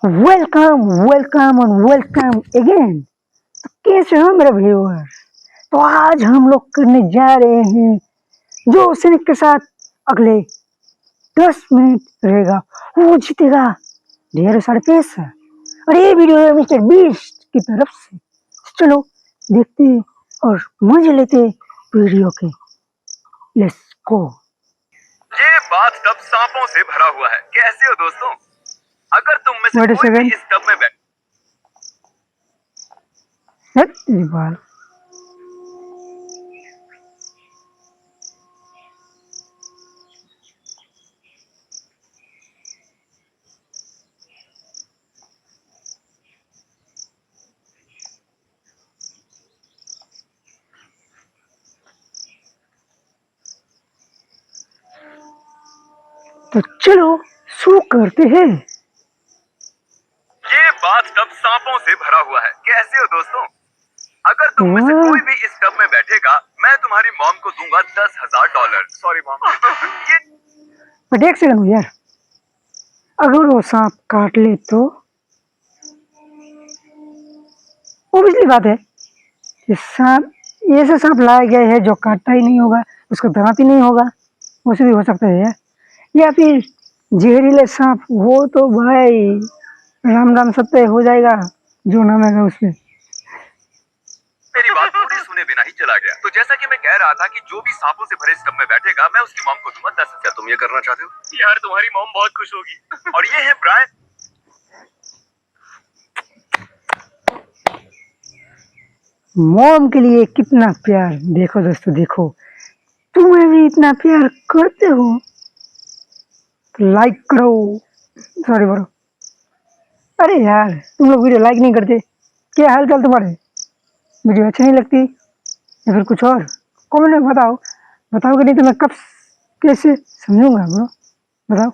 Welcome welcome और welcome again. तो कैसे हो मेरे व्यूअर? तो आज हम लोग करने जा रहे हैं जो सैनिक के साथ अगले 10 मिनट रहेगा वो जीतेगा ढेर सारे पैसे। और ये वीडियो है मिस्टर बीस्ट की तरफ से। चलो देखते हैं और मजे लेते वीडियो के। Let's go. ये बाथटब सांपों से भरा हुआ है। कैसे हो दोस्तों? अगर तुम में से Wait a कोई भी second. इस टब में बैठ तेरी बात। तो चलो शुरू करते हैं। ये बाथटब सांपों से भरा हुआ है। कैसे हो दोस्तों? अगर तुम में से कोई भी इस टब में बैठेगा, मैं तुम्हारी मॉम को दूंगा $10,000। Sorry mom. ये बट एक सेकंड यार, अगर वो सांप काट ले तो ओबियसली बात है कि सांप ऐसे सांप लाया गया है जो काटता ही नहीं होगा, उसका दांत ही नहीं होगा। उसे भी हो सकता है या फिर जहरीले सांप, वो तो भाई राम राम सत्य हो जाएगा जो नाम है उसमें। मेरी बात पूरी सुने बिना ही चला गया। तो जैसा कि मैं कह रहा था कि जो भी सांपों से भरे इस टब में बैठेगा, मैं उसकी मॉम को दूंगा 10। क्या तुम ये करना चाहते हो? यार तुम्हारी मॉम बहुत खुश होगी। और ये है ब्रायन। मॉम के लिए कितना प्यार। देखो दोस्तों, देखो तुम्हें भी इतना प्यार करते हो तो लाइक करो। सॉरी ब्रो, अरे यार तुम लोग वीडियो लाइक नहीं करते। क्या हाल चाल तुम्हारे? वीडियो अच्छी नहीं लगती या फिर कुछ और? कमेंट में बताओ। बताओगे नहीं तो मैं कब कैसे समझूंगा ब्रो? बताओ।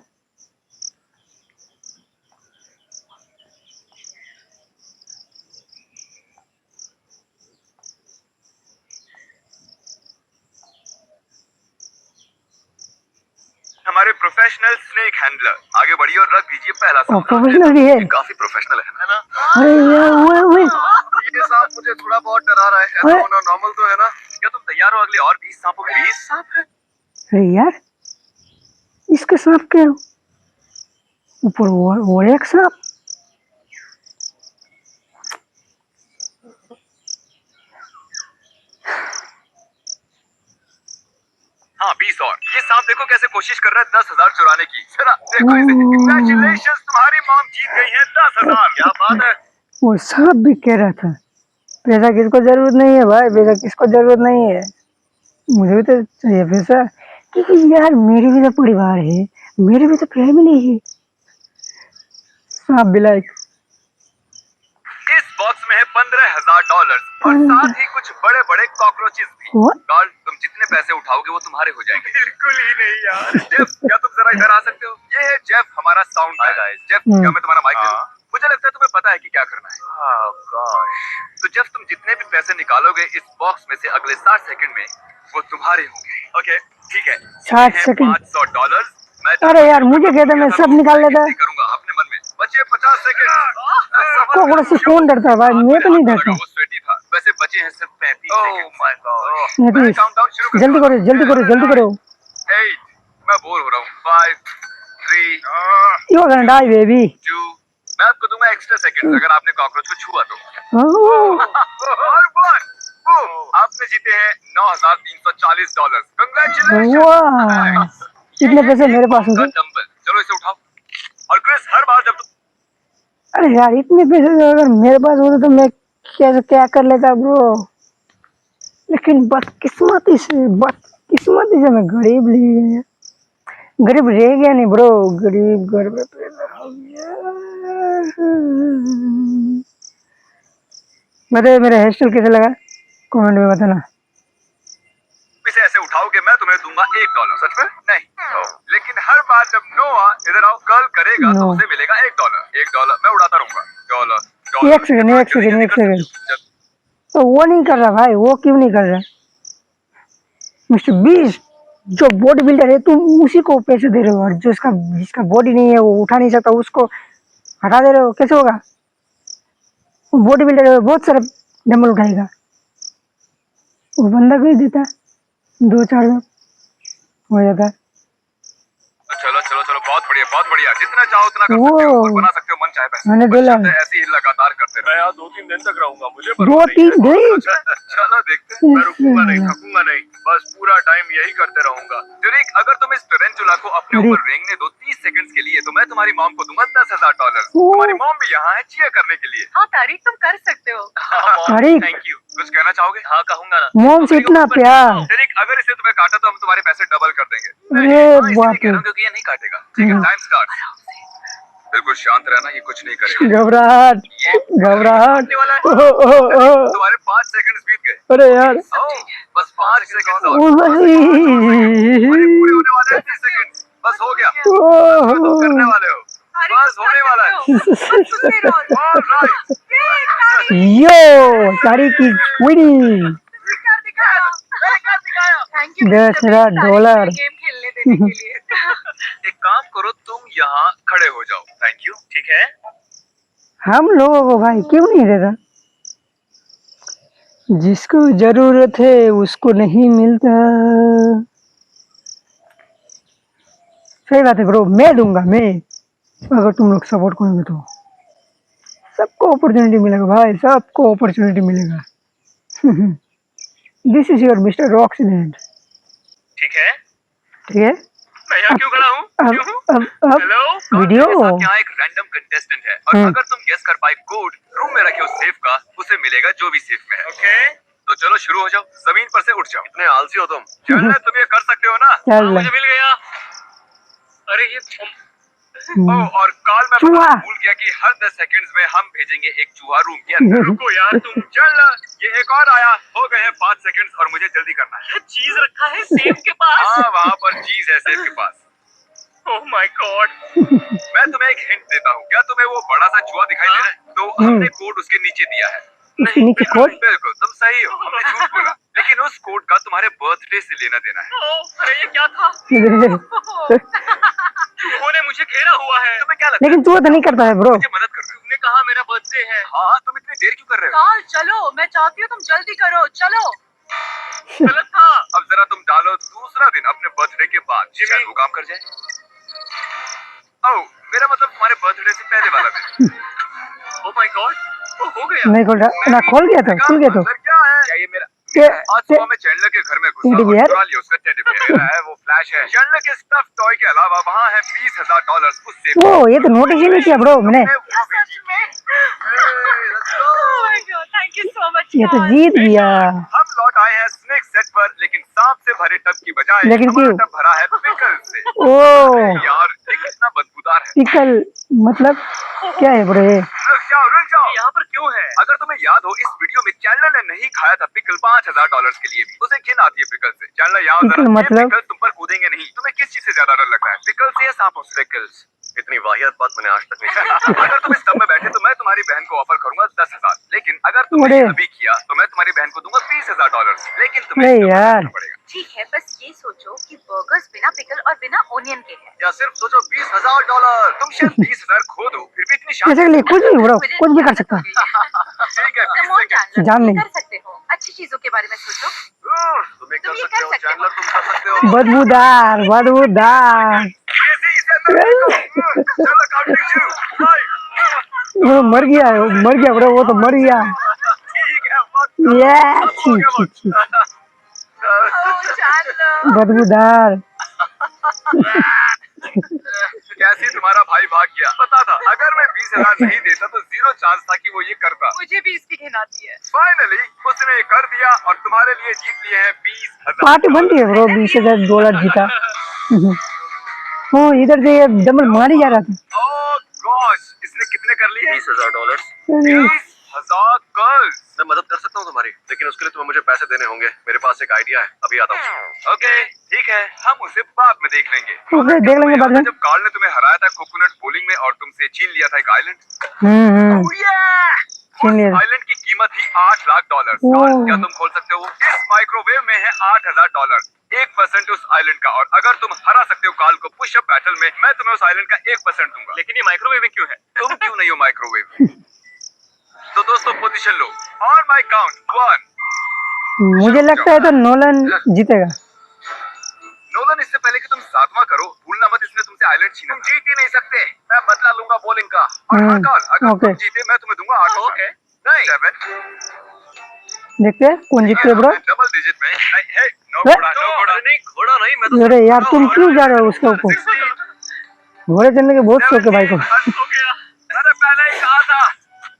हमारे प्रोफेशनल स्नेक हैंडलर, आगे बढ़िए और रख दीजिए पहला सांप। प्रोफेशनल भी है। काफी प्रोफेशनल है ना? अरे यार वो ये सांप मुझे थोड़ा बहुत डरा रहा है। ऐसा होना नॉर्मल तो है ना? क्या तुम तैयार हो अगले और 20 सांपों के? 20 सांप है? अरे यार इसके सांप के ऊपर वो एक सांप। हाँ 20 और। ये सांप देखो कैसे कोशिश कर रहा है 10,000 चुराने की। जरा देखो इसे। कांग्रेचुलेशंस, तुम्हारी मॉम जीत गई है 10,000। क्या बात है। वो सांप भी कह रहा था पैसा किसको जरूरत नहीं है भाई, पैसा किसको जरूरत नहीं है, मुझे भी तो चाहिए पैसा। क्योंकि यार मेरे भी तो परिवार है, मेरे भी तो फैमिली है। सांप भी लाइक। इस बॉक्स में है $15,000 और साथ ही कुछ बड़े बड़े कॉकरोचेस भी। कार्ल, तुम जितने पैसे उठाओगे वो तुम्हारे हो जाएंगे। बिल्कुल ही नहीं यार। जेफ, क्या तुम जरा इधर आ सकते हो? ये है जेफ, हमारा साउंड गाय। जेफ, क्या मैं तुम्हारा माइक ले लूं? मुझे लगता है तुम्हें पता है कि क्या करना है। तो जेफ, तुम जितने भी पैसे निकालोगे इस बॉक्स में से अगले 60 सेकंड में वो तुम्हारे होंगे। ओके ठीक है। 60 सेकंड? $500। अरे यार मुझे कहता मैं सब निकाल लेता। करूंगा अपने मन में। बचे 50 सेकंड। कोकड़ों से कौन डरता है भाई? मैं तो नहीं डरता। वो स्वेटी था। वैसे बचे हैं सिर्फ 35 सेकंड। मैं काउंटडाउन शुरू करूंगा। जल्दी करो जल्दी करो जल्दी करो। 8, मैं बोर हो रहा हूँ। 5, 3, you are gonna die baby. 2, मैं आपको दूंगा एक्स्ट्रा सेकंड अगर आपने कॉकरोच को छुआ तो। और 1, आपने जीते हैं $9,340। कांग्रेचुलेशंस। इतने पैसे मेरे पास होंगे। डंबल, चलो इसे उठाओ। और क्रिस, हर बार जब अरे यार इतने पैसे अगर मेरे पास होते तो मैं क्या कर लेता ब्रो। लेकिन बदकिस्मती से मैं गरीब रह गया नहीं ब्रो। गरीब घर में पैदा हो गया। बताइए मेरा हेयर स्टाइल कैसा लगा? कमेंट में बताना। इसे ऐसे उठाओगे मैं तुम्हें दूंगा $1। सच में? नहीं। लेकिन हर बार जब नोआ इधर आओ कर्ल करेगा तो उसे मिलेगा $1। $1 मैं उड़ाता रहूंगा। डॉलर। एक सेकंड। तो वो नहीं कर रहा भाई, वो क्यों नहीं कर रहा? मिस्टर बीस्ट जो बॉडी बिल्डर है तुम उसी को पैसे दे रहे हो, और जो जिसका बॉडी नहीं है वो उठा नहीं सकता उसको हटा दे रहे हो, कैसे होगा? बॉडी बिल्डर बहुत सारा डंबल उठाएगा, वो बंदा भेज देता, 2-4 हो जाता। चलो चलो चलो, बहुत बढ़िया, जितना चाहो उतना कर वो सकते हो और बना सकते हो मन चाहे पैसे। मैंने बस बोला शर्त है ऐसे ही लगातार करते रहो। मैं यहाँ 2-3 दिन तक रहूंगा, मुझे 2-3 दिन। चलो देखते हैं। मैं रुकूंगा नहीं, थकूंगा नहीं, बस पूरा टाइम यही करते रहूंगा। ड्यूरिक, अगर तुम इस टरेंटुला को अपने ऊपर रेंगने दो 30 सेकंड्स के लिए, तो मैं तुम्हारी मॉम को दूंगा $10,000। तुम्हारी मॉम भी यहाँ है चीयर करने के लिए। हाँ तारीख तुम कर सकते हो। तारीख? Thank you. कुछ कहना चाहोगे? हाँ कहूंगा ना। मोम से इतना प्यार। ड्यूरिक, अगर इसे तुम्हें काटा तो हम तुम्हारे पैसे डबल कर देंगे। अरे इसलिए बाप कह रे, रहा हूँ क्योंकि ये नहीं काटेगा। ठीक है, टाइम स्टार्ट। बिल्कुल शांत रहना, ये कुछ नहीं करेगा। घबराहट ये घबराहट। काटने वाला है। ओह, तुम्हारे 5 सेकंड्स बीत गए। अरे यार, बस 5 सेकंड और। ओ अरे भाई, पूरे होने वाले हैं 30 सेकंड। बस हो गया। ओह, तुम करने वाले हो। बस होने वाला है। ऑलराइट। यो तारीख की विनिंग थैंक यू $10,000। गेम खेलने देने के लिए। एक काम करो, तुम यहाँ खड़े हो जाओ। Thank you. ठीक है। हम लोगों को भाई क्यों नहीं देता? जिसको जरूरत है उसको नहीं मिलता। सही बात है ब्रो, मैं दूंगा, मैं, अगर तुम लोग सपोर्ट करोगे तो सबको अपॉर्चुनिटी मिलेगा भाई, सबको अपॉर्चुनिटी मिलेगा। This is your mister Roxyland. ठीक है। ठीक है, मैं यहाँ क्यों खड़ा हूँ? अब हेलो। वीडियो। यहाँ एक रैंडम कंटेस्टेंट है और हम्म। अगर तुम गेस कर पाए कोड रूम में रखे उस सेफ का, उसे मिलेगा जो भी सेफ में है। ओके, तो चलो शुरू हो जाओ। जमीन पर से उठ जाओ। इतने आलसी हो तुम। चलना, तुम ये कर सकते हो ना? चल। मुझे मिल गया। अरे ये हम्म। ओह, और कॉल मैं चूहा। बताना भूल गया कि हर 10 सेकंड्स में हम भेजेंगे एक चूहा रूम के अंदर। रुको यार तुम। चल, ये एक और आया। हो गए हैं 5 सेकंड्स और मुझे जल्दी करना है। चीज रखा है सेफ के पास। हाँ, वहाँ पर चीज है सेफ के पास। Oh my God. मैं तुम्हें एक हिंट देता हूँ। क्या तुम्हें वो बड़ा सा चूहा दिखाई दे रहा है? तो हमने कोड उसके नीचे दिया है। उसके नीचे कोड? बिल्कुल, तुम सही हो, हमने झूठ बोला। लेकिन उस कोड का तुम्हारे बर्थडे से लेना देना है। अरे ये क्या था? चूहों ने मुझे घेरा हुआ है। तुम्हें क्या लगता है? लेकिन तू तो नहीं करता है ब्रो। मुझे मदद कर दो। तुमने कहा मेरा बर्थडे है। हाँ, तुम इतनी देर क्यों कर रहे हो? काल चलो, मैं चाहती हूँ तुम जल्दी करो, चलो। गलत था। अब जरा तुम डालो दूसरा दिन अपने बर्थडे के बाद, शायद वो काम कर जाए। ओह, मेरा मतलब तुम्हारे बर्थडे से पहले वाला दिन। ओह माय गॉड, वो हो गया। नहीं खोल रहा ना, खोल गया तो खुल गया तो अंदर क्या है? क्या ये मेरा? ये आज सुबह मैं चैंडलर के घर में घुसा टेडी और बियर? चुरा लिया उसका टेडी बियर। मेरा है, वो फ्लैश है। चैंडलर के स्टफ टॉय के अलावा वहाँ है $20,000 उससे। ओ, ये तो नोटिस ही नहीं किया ब्रो मैंने। सच में? Oh my God, thank you so much, ये तो यार। जीत गया। हम लौट आए हैं स्नेक सेट पर, लेकिन सांप से भरे टब की बजाय लेकिन हमारा क्यों? टब भरा है पिकल से। ओ, यार, ये कितना बदबूदार है। पिकल मतलब क्या है ब्रो ये? रुक जाओ। यहाँ पर क्यों है? अगर तुम्हें याद हो, इस वीडियो में चैंडलर ने नहीं खाया था पिकल $5,000 के लिए भी। उसे घिन आती है पिकल से। चैंडलर यहाँ पिकल जरा, ये मतलब? पिकल तुम पर कूदेंगे नहीं। तुम्हें किस चीज से ज्यादा डर लगता है, पिकल से या सांपों से? पिकल्स। इतनी वाहियात बात मैंने आज तक नहीं सुनी। अगर तुम इस टब में बैठे तो मैं तुम्हारी बहन को ऑफर करूंगा 10,000, लेकिन अगर तुमने अरे। अभी किया तो मैं तुम्हारी बहन को दूंगा $20,000, लेकिन तुम्हें अरे इस टब में यार। बैठना पड़ेगा। ठीक है, बस ये सोचो कि बर्गर्स बिना पिकल और बिना ओनियन के हैं। या सिर्फ सोचो $20,000। तुम शायद 20,000 खो दो, फिर भी इतनी शांति। कैसे लिए कुछ नहीं ब्रो, मुझे कुछ भी कर सकता। आदत हो गई है। ठीक है, 20 Come on, सेकंड। Chandler, जान तुम ये नहीं। कर सकते हो। अच्छी चीजों के बारे में सोचो। तुम ये तुम कर ये सकते कर हो सकते हो। चैंडलर, तुम कर सकते हो। बदबूदार बदबूदार। इसे अंदर देखो। चलो, काउंटिंग शुरू। 5। वो मर गया है, वो मर गया ब्रो, वो तो मर गया। ठीक है, वक्त ये अब हो गया वक्त। Oh, Chandler. बदबूदार। कैसे तुम्हारा भाई भाग गया? पता था अगर मैं 20,000 नहीं देता तो 0 चांस था कि वो ये करता। मुझे भी इसकी घिन आती है। फाइनली उसने ये कर दिया और तुम्हारे लिए जीत लिए हैं 20,000। पार्टी बनती है ब्रो, $20,000 जीता। ओ, इधर से ये डबल मार ही जा रहा था। ओह गॉश, इसने कितने कर लिए? $20,000। अरे, 20,000 गर्ल्स। मैं मदद कर सकता हूँ तुम्हारी, लेकिन उसके लिए तुम्हें मुझे पैसे देने होंगे। मेरे पास एक आइडिया है, अभी आता हूँ। ओके, ठीक है, हम उसे बाद में देख लेंगे। ओके, देख लेंगे बाद में। जब कार्ल ने तुम्हें हराया था कोकोनट बोलिंग में और तुमसे छीन लिया था एक आइलैंड। छीन लिया। आइलैंड की कीमत थी $8 लाख। ओह। क्या तुम खोल सकते हो? इस माइक्रोवेव में है $8,000। 1% उस आइलैंड का, और अगर तुम हरा सकते हो कार्ल को पुशअप बैटल में, मैं तुम्हें उस आइलैंड का 1% दूंगा। लेकिन ये माइक्रोवेव क्यों है? तुम क्यों नहीं हो माइक्रोवेव? तो दोस्तों position low, on my count 1। मुझे लगता है तो नोलन जीतेगा। नोलन, इससे पहले कि तुम सातवां करो, भूलना मत इसने तुमसे आइलैंड छीना। तुम जीत ही नहीं सकते, मैं बदला लूंगा बॉलिंग का। और हाँ कार्ल, अगर ओके। तुम जीते मैं तुम्हें दूंगा 8। ओके। 7। देखते हैं कौन जीतते है ब्रो। डबल डिजिट में। हे, नो हे? घोड़ा, नो घोड़ा नहीं, घोड़ा नहीं, मैं तो अरे यार तुम क्यों जा रहे हो उसके ऊपर? 16। घोड़े चलने के बहुत शौक है भाई को। हो गया, मैंने पहले ही कहा था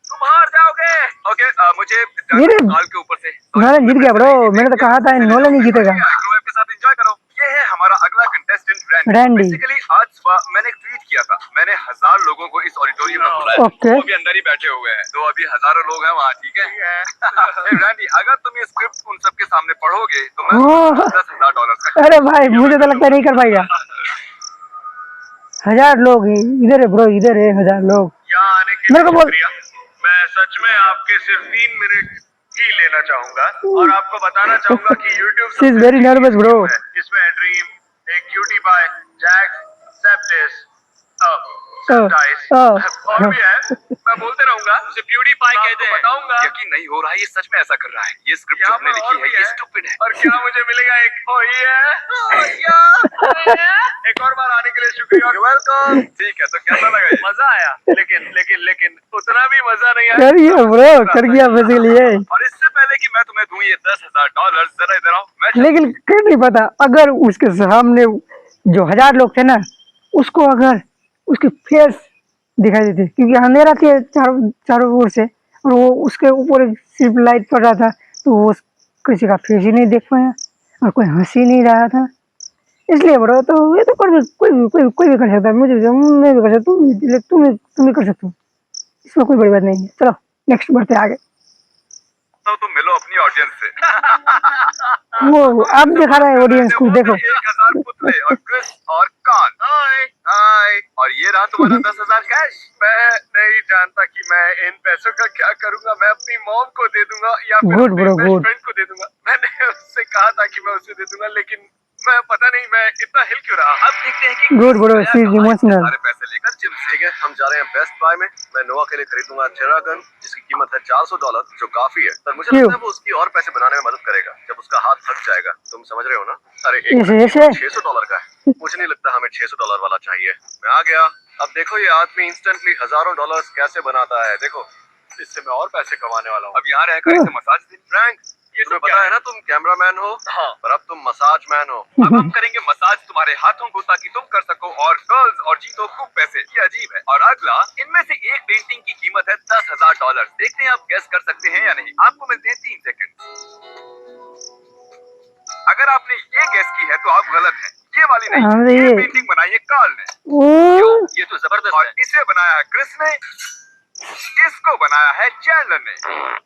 तुम हार जाओगे। ओके, मुझे मेरे कार्ल के ऊपर से नोलन जीत गया ब्रो। मैंने तो कहा था नोलन ही जीतेगा। माइक्रोवेव के साथ एंजॉय करो। ये है हमारा अगला कंटेस्टेंट रैंडी। बेसिकली आज सुबह मैंने एक ट्वीट किया था, मैंने 1000 लोगों को इस ऑडिटोरियम में बुलाया। ओके। वो अभी अंदर ही बैठे हुए हैं, तो अभी हजारों लोग हैं वहाँ, ठीक है? हे रैंडी, अगर तुम ये स्क्रिप्ट उन सबके सामने पढ़ोगे तो मैं ओह। $10,000 का। अरे भाई मुझे तो लगता है नहीं कर पाएगा। 1000 लोग हैं इधर है ब्रो, इधर है 1000 लोग। यहाँ आने के मेरे को लिए बोल। शुक्रिया। मैं सच में आपके सिर्फ 3 मिनट ही लेना चाहूंगा और आपको बताना चाहूंगा कि YouTube She is very nervous, bro. इसमें ड्रीम, एक क्यूटी पाई, जैक, सेप्टिस, Oh. और भी है, मैं बोलते रहूंगा। उसे प्यूडी पाई कहते हैं। बताऊंगा। यकीन नहीं हो रहा है, ये सच में ऐसा कर रहा है। ये स्क्रिप्ट जो हमने लिखी है ये स्टूपिड है। और क्या मुझे मिलेगा एक एक और बार आने के लिए शुक्रिया। वेलकम। ठीक है, तो कैसा लगा ये? मजा आया, लेकिन उतना भी मजा नहीं आया। कर गया ब्रो, कर गया बेसिकली ये। और इससे पहले कि मैं तुम्हें दूं ये $10,000, जरा इधर आओ। मैं लेकिन कर नहीं पता अगर उसके सामने जो 1000 लोग थे ना, उसको अगर उसके फेस दिखाई देते, क्योंकि अंधेरा थे चारों ओर से, और वो उसके ऊपर सिर्फ लाइट पड़ रहा था, तो वो किसी का फेस ही नहीं देख पाया और कोई हंसी नहीं रहा था। इसलिए ब्रो, तो ये तो कोई भी कर सकता है। मुझे मैं भी कर सकता हूँ, तुम भी कर सकते हो, इसमें कोई बड़ी बात नहीं है। चलो नेक्स्ट बढ़ते आगे। तो तुम मिलो अपनी ऑडियंस से। वो आप दिखा रहा है ऑडियंस को, देखो 1000 पुतले और क्रिस और कान। हाय। और ये रहा तुम्हारा 10,000 कैश। मैं नहीं जानता कि मैं इन पैसों का क्या करूंगा। मैं अपनी मॉम को दे दूंगा या फिर Good, अपने bro, बेस्ट good. फ्रेंड को दे दूंगा। मैंने उससे कहा था कि मैं उसे दे दूंगा, लेकिन मैं पता नहीं मैं इतना हिल क्यों रहा। अब देखते हैं कि good bro, she is emotional. सारे पैसे लेकर जिम से। ठीक है, हम जा रहे हैं बेस्ट बाय में। मैं नोआ के लिए खरीदूंगा टेरागन, जिसकी कीमत है $400, जो काफी है, पर मुझे क्यों? लगता है वो उसकी और पैसे बनाने में मदद करेगा जब उसका हाथ थक जाएगा। तुम समझ रहे हो ना? अरे ऐसे $600 का है। मुझे नहीं लगता हमें $600 वाला चाहिए। मैं आ गया। अब देखो ये आदमी इंस्टेंटली हजारों डॉलर्स कैसे बनाता है। देखो, इससे मैं और पैसे कमाने वाला हूँ। अब यहाँ रहकर इसे मसाज दे। फ्रैंक, ये तुम्हें पता है ना तुम कैमरामैन हो? हाँ। पर अब तुम मसाज मैन हो। अब हम करेंगे मसाज तुम्हारे हाथों को, ताकि तुम कर सको और गर्ल्स और जीतो खूब पैसे। ये अजीब है। और अगला, इनमें से एक पेंटिंग की कीमत है $10,000। देखते हैं आप गेस कर सकते हैं या नहीं। आपको मिलते हैं 3 सेकंड। अगर आपने ये गेस की है तो आप गलत हैं। ये वाली नहीं, ये पेंटिंग बनाई है कार्ल ने। ये तो जबरदस्त है। इसे बनाया है क्रिस ने, इसको बनाया है चैंडलर ने,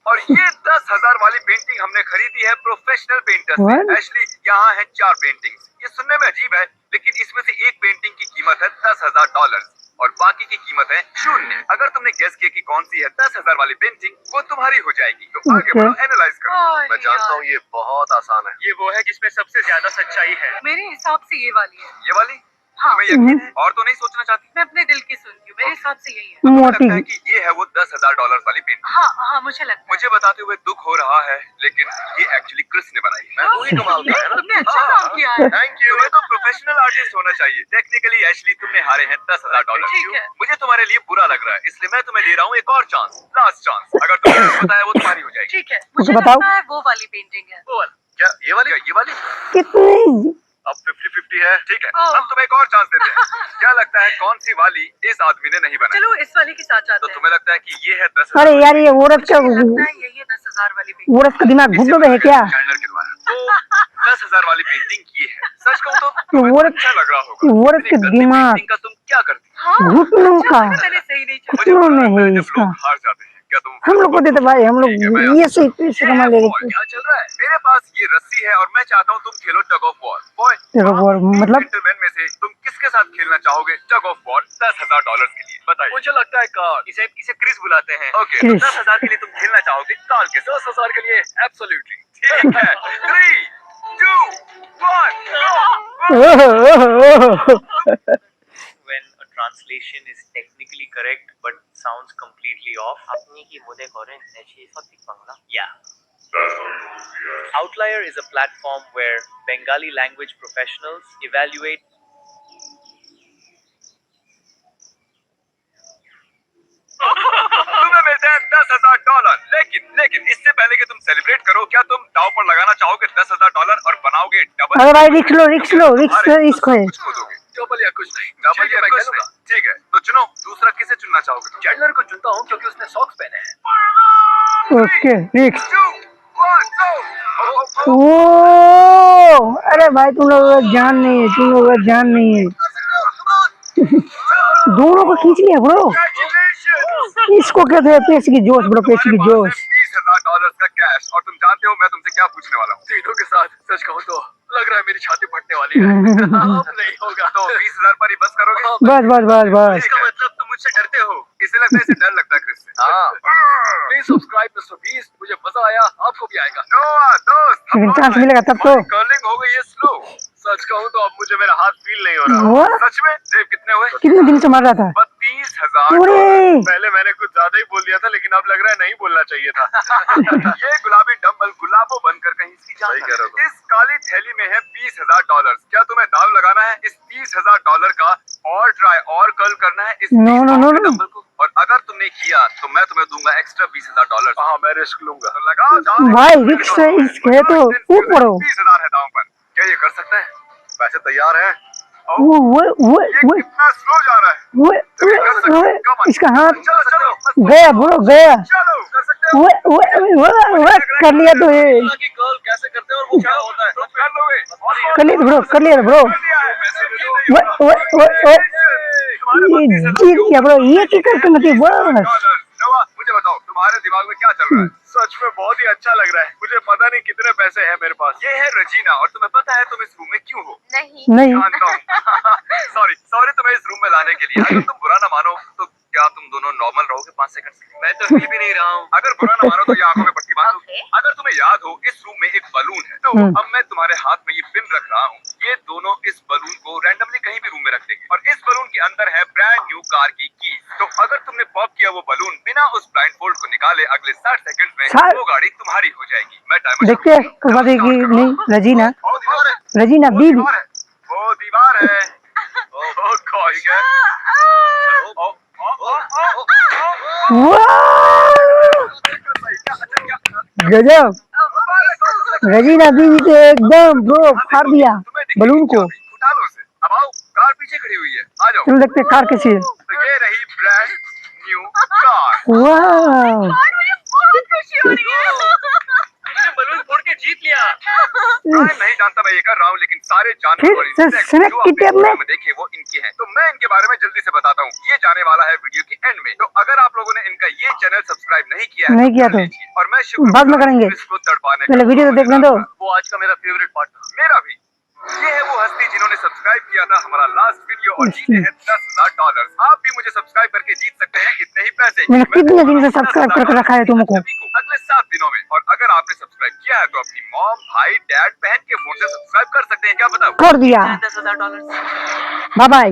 और ये 10,000 वाली पेंटिंग हमने खरीदी है प्रोफेशनल पेंटर से। एशली, यहाँ है 4 पेंटिंग्स। ये सुनने में अजीब है, लेकिन इसमें से एक पेंटिंग की कीमत है $10,000 और बाकी की कीमत है 0। अगर तुमने गेस किया कि कौन सी है 10,000 वाली पेंटिंग, वो तुम्हारी हो जाएगी। तो आगे बढ़ो, एनालाइज करो। मैं जानता हूँ ये बहुत आसान है। ये वो है जिसमें सबसे ज्यादा सच्चाई है। मेरे हिसाब से ये वाली है। ये वाली? हाँ। तुम्हें यकीन है? और तो नहीं सोचना चाहती? मैं अपने दिल की सुनती हूँ, मेरे हिसाब से यही है। तो मुझे लगता है कि ये है वो $10,000 वाली पेंटिंग। हाँ, मुझे लगता है। मुझे बताते हुए दुख हो रहा है, लेकिन ये एक्चुअली क्रिस ने बनाई है। वही कमाल का है ना? तुमने अच्छा काम किया है। Thank you. तुम्हें तो प्रोफेशनल आर्टिस्ट होना चाहिए। टेक्निकली एशली, तुमने हारे हैं $10,000। ठीक है। मुझे तुम्हारे लिए बुरा लग रहा है, इसलिए मैं तुम्हें दे रहा हूँ एक और चांस, लास्ट चांस। अगर तुमने नहीं बताया वो तुम्हारी हो जाएगी। ठीक है, मुझे बताओ। लगता है वो वाली पेंटिंग है। वो वाली? क्या ये वाली? ये वाली? कितनी? अब 50-50 है। ठीक है, हम तुम्हें एक और चांस देते हैं। क्या लगता है कौन सी वाली इस आदमी ने नहीं बनाई? चलो इस वाली के साथ जाते तो हैं। तुम्हें लगता है कि ये है 10,000? अरे यार ये औरत का मुझे लगता है यही है 10,000 वाली पेंटिंग। औरत का दिमाग घुटनों पे है क्या? चैंडलर के द्वारा। तो 10,000 वाली पेंटिंग ये है। सच कहूँ तो ये तुम्हें औरत- अच्छा लग रहा होगा। ये औरत के इतनी गंदी दिमाग- पेंटिंग का तुम क्या करती? हाँ, घुटनों का मैंने सही नहीं चुना। मुझे घुटनों पता में है जब इसका। लोग हार जाते हैं, क्या तुम हम लोग को देते भाई, हम लोग ठीक है, मैं ये से पैसे कमा ले रहे। क्या चल रहा है? मेरे पास ये रस्सी है और मैं चाहता हूँ तुम खेलो tug of war. Boy, Tug of war, मतलब? जेंटलमैन में से तुम किसके साथ खेलना चाहोगे टग ऑफ वॉर $10,000 के लिए? बताइए। मुझे लगता है कार्ल। इसे क्रिस बुलाते हैं। ओके, तो क्रिस। 10,000 के लिए तुम खेलना चाहोगे कार्ल के? 10,000 के लिए एब्सोल्युटली। ठीक है। 3, 2, 1, go! When a translation is technically correct but sounds completely off. Yeah. Outlier is a platform where Bengali language professionals evaluate तुम्हें मिलते हैं $10,000, लेकिन इससे पहले कि तुम सेलिब्रेट करो, क्या तुम दाव पर लगाना चाहोगे $10,000 और बनाओगे डबल? अरे भाई रिक्स लो इसको है। कुछ खोदोगे, डबल या कुछ नहीं, डबल या कुछ नहीं। ठीक है, तो चुनो, दूसरा किसे चुनना चाहोगे? चैंडलर को चुनता हूँ क्योंकि उसने सॉक्स पहने हैं। ओके रिक्स। 2, 1, go! ओ अरे भाई तुम लोग जान नहीं है दोनों को खींच लिया ब्रो। इसको कहते हैं पेश की जोश ब्रो, पेश की जोश। $20,000 का कैश, और तुम जानते हो मैं तुमसे क्या पूछने वाला हूँ? तीनों के साथ सच कहूँ तो लग रहा है मेरी छाती फटने वाली है। अब नहीं होगा तो 20,000 पर ही बस करोगे? बस इसका मतलब तुम मुझसे डरते हो, इसे लगता है इसे डर लगता है क्रिस से। हाँ। प्लीज सब्सक्राइब मिस्टर बीस्ट, मुझे मजा आया, आपको भी आएगा। नोआ दोस्त, लेकिन चांस मिलेगा तब तो। कर्लिंग हो गई है स्लो। सच कहूँ तो अब मुझे मेरा हाथ फील नहीं हो रहा। What? सच में? देव कितने हुए? कितने दिन से मार रहा था? 32,000। अरे! पहले मैंने कुछ ज्यादा ही बोल दिया था, लेकिन अब लग रहा है नहीं बोलना चाहिए था। ये गुलाबी डंबल गुलाबो बनकर कहीं इसकी जान न ले। इस काली थैली में है $20,000। क्या तुम्हें दाव लगाना है इस $30,000 का, और ट्राई और कर्ल करना है इस No. डंबल को? और अगर तुमने किया तो मैं तुम्हें दूंगा एक्स्ट्रा $20,000। हाँ, मैं रिस्क लूंगा। तो लगाओ जाओ। भाई रिक्स है इसके तो ऊपर हो। 20,000 है दांव पर। क्या ये कर सकते हैं? वैसे तैयार है? वो कितना स्लो जा रहा है। इसका हाथ चलो गया ब्रो गया। चलो, कर सकते हो। वो कर लिया तो ये कि कर्ल कैसे करते हैं और वो क्या होता है? तुम कर लोगे। कर लिया ब्रो कर दिया है। ये जीत गया ब्रो, ये किकर करना चाहिए बस। नवा, मुझे बताओ तुम्हारे दिमाग में क्या चल रहा है? सच में बहुत ही अच्छा लग रहा है। मुझे पता नहीं कितने पैसे हैं मेरे पास। ये है रजीना, और तुम्हें पता है तुम इस रूम में क्यों हो? नहीं जानता हूँ। सॉरी तुम्हें इस रूम में लाने के लिए। अगर तुम बुरा ना मानो तो क्या तुम दोनों नॉर्मल रहोगे 5 सेकंड? मैं तो हिल भी नहीं रहा हूँ। अगर बुरा ना मानो तो ये आंखों में पट्टी बांधो। Okay. अगर तुम्हें याद हो, इस रूम में एक बलून है, तो अब मैं तुम्हारे हाथ में ये पिन रख रहा हूँ। ये दोनों इस बलून को रैंडमली कहीं भी रूम में रख देंगे, और इस बलून के अंदर है ब्रांड न्यू कार की तो अगर तुमने पॉप किया वो बलून बिना उस ब्लाइंडफोल्ड को निकाले, अगले 60 सेकंड में वो गाड़ी तुम्हारी हो जाएगी। मैं टाइमर देखते हैं करवा देगी नहीं रजीना। वो दीवार है, रजीना वो बीबी दीवार है, वो दीवार है। ओ गॉड, गजब। रजीना बीबी तो एकदम ब्रो फाड़ दिया बलून को। उठा लो उसे। अब आओ, कार पीछे खड़ी हुई है, आ जाओ। चलो देखते हैं कार कैसी है। तो ये रही ब्रांड न्यू कार। वाह बलून फोड़ के जीत लिया। मैं नहीं जानता मैं ये कर रहा हूँ, लेकिन सारे जानवर फिर और insects स्नेक जो की आपने टेप में? वीडियो में देखे वो इनके हैं। तो मैं इनके बारे में जल्दी से बताता हूँ। ये जाने वाला है वीडियो के एंड में। तो अगर आप लोगों ने इनका ये चैनल सब्सक्राइब नहीं किया है नहीं किया कर तो? लीजिए। और मैं शुक्र बाद में करेंगे। इसको तड़पाने पहले का वीडियो तो देखने दो। वो आज का मेरा फेवरेट पार्ट था। मेरा भी। ये है वो हस्ती जिन्होंने सब्सक्राइब किया था हमारा लास्ट वीडियो और जीते हैं $10,000। आप भी मुझे सब्सक्राइब करके जीत सकते हैं इतने ही पैसे। मैंने कितने दिन से सब्सक्राइब करके रखा है तुमको? अगले 7 दिनों में। और अगर आपने सब्सक्राइब किया है तो अपनी मॉम, भाई, डैड, बहन के फोन से सब्सक्राइब कर सकते हैं। क्या बताओ? कर दिया। $10,000। Bye bye.